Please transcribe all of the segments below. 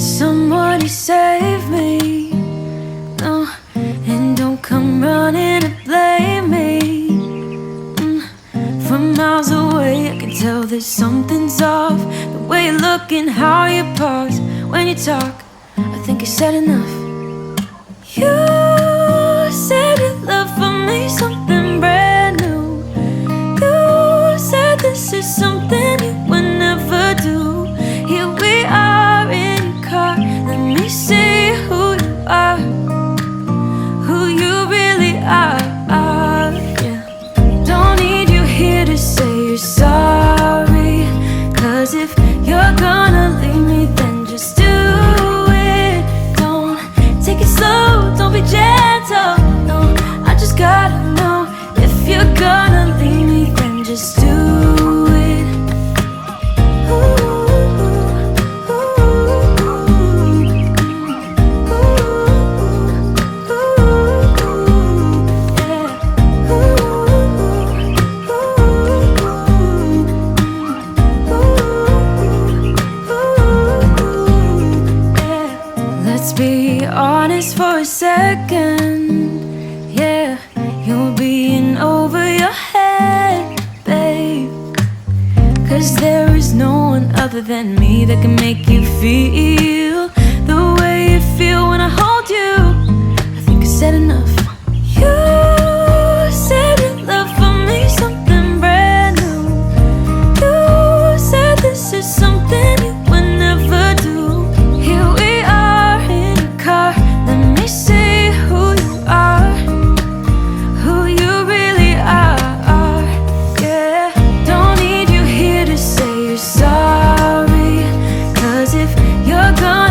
somebody save me. No, and don't come running to blame me. From miles away I can tell that something's off. The way you look and how you pause when you talk, I think you said enough. You said your love for me something brand new. You said this is something you would never do. Here we are in your car, let me see who you are, who you really are. Yeah. Don't need you here to say you're sorry, 'cause if you're gonna leave me, then just do it. Don't take it slow, don't be gentle. No, I just gotta know, if you're gonna leave me, then just do it. Let's be honest for a second. Yeah, you're being over your head, babe. 'Cause there is no one other than me that can make you feel the way you feel when I hold you. I think I said enough. You said your love for me something brand new. You said this is something you would never do. Here we are in your car, let me see who you are, who you really are. Yeah, don't need you here to say you're sorry, 'cause if you're gonna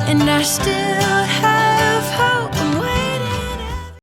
and I still have